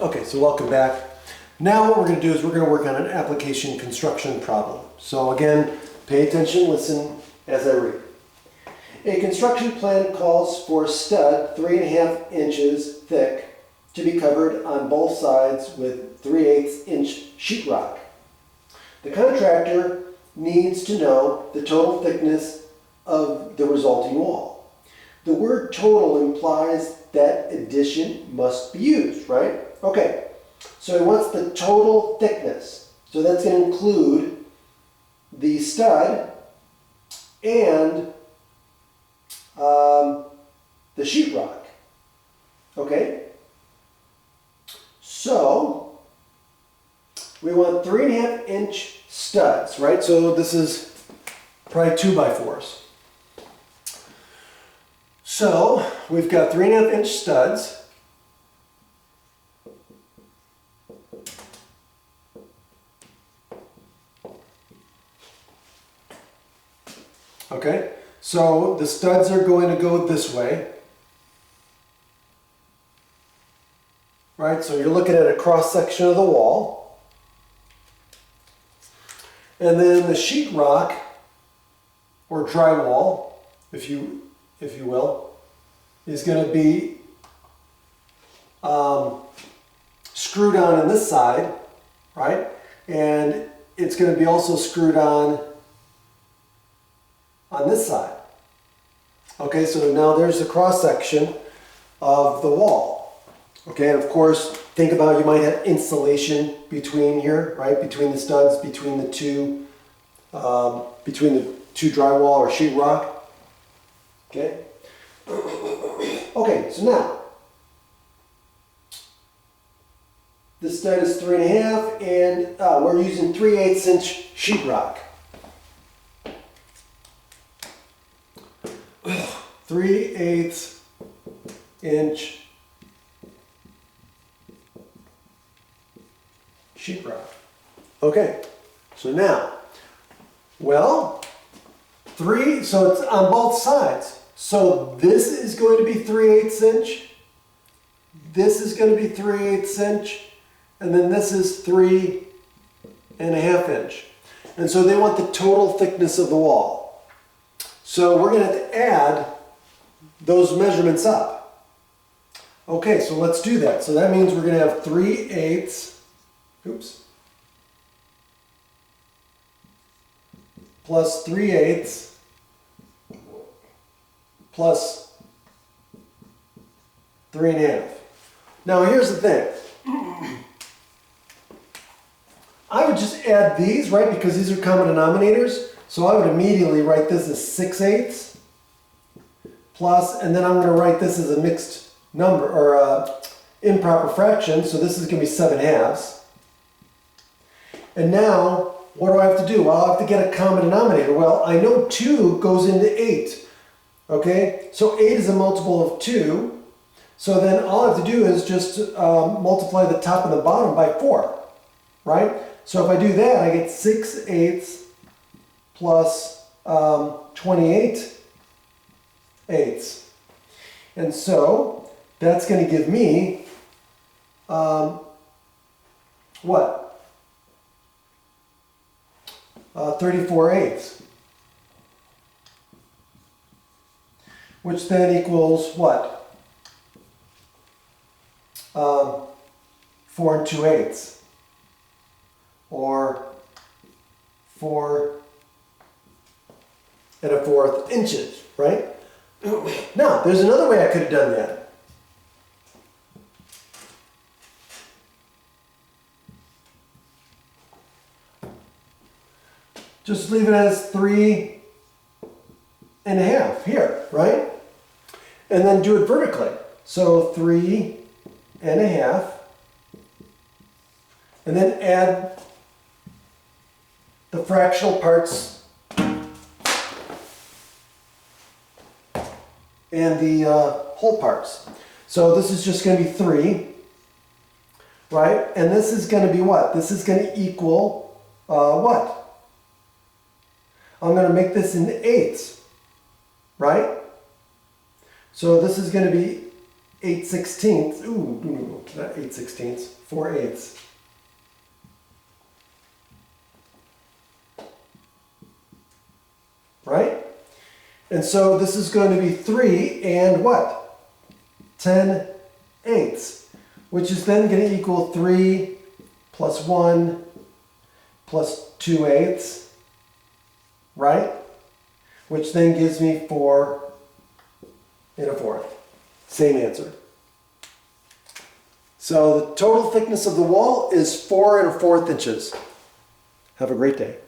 Okay, so welcome back. Now what we're going to do is we're going to work on an application construction problem. So again, pay attention, listen as I read. A construction plan calls for a stud 3.5 inches thick to be covered on both sides with 3/8 inch sheetrock. The contractor needs to know the total thickness of the resulting wall. The word total implies that addition must be used, right? Okay, so he wants the total thickness. So that's going to include the stud and the sheetrock. Okay, so we want 3.5 inch studs, right? So this is probably 2x4s. So we've got 3.5 inch studs. Okay, so the studs are going to go this way, right? So you're looking at a cross section of the wall. And then the sheetrock, or drywall, if you will, is going to be screwed on this side, right? And it's going to be also screwed on this side. Okay, so now there's the cross section of the wall. Okay, and of course, think about, you might have insulation between here, right? Between the studs, between the two drywall or sheetrock. Okay. Okay, so now the stud is 3.5, and we're using 3/8 inch sheetrock. 3/8 inch sheetrock. Okay, so now, well, so it's on both sides. So this is going to be 3/8 inch, this is going to be 3/8 inch, and then this is 3.5 inch. And so they want the total thickness of the wall. So we're going to have to add those measurements up. Okay, so let's do that. So that means we're going to have 3/8, plus 3/8 plus 3.5. Now here's the thing. I would just add these, right, because these are common denominators. So I would immediately write this as 6/8 plus, and then I'm going to write this as a mixed number, or improper fraction, so this is going to be 7/2. And now, what do I have to do? Well, I'll have to get a common denominator. Well, I know 2 goes into 8. Okay, so 8 is a multiple of 2. So then all I have to do is just multiply the top and the bottom by 4, right? So if I do that, I get 6/8 plus 28/8. And so that's going to give me what? 34/8. Which then equals what? 4 2/8. Or 4 1/4 inches, right? Now, there's another way I could have done that. Just leave it as 3.5 here, right? And then do it vertically. So 3.5, and then add the fractional parts and the whole parts. So this is just going to be 3, right? And this is going to be what? This is going to equal what? I'm going to make this into eighths, right? So this is going to be 8/16, ooh, not 8/16, 4/8. Right? And so this is going to be 3 and what? 10/8, which is then going to equal 3 plus 1 plus 2/8, right? Which then gives me 4 1/4. Same answer. So the total thickness of the wall is 4 1/4 inches. Have a great day.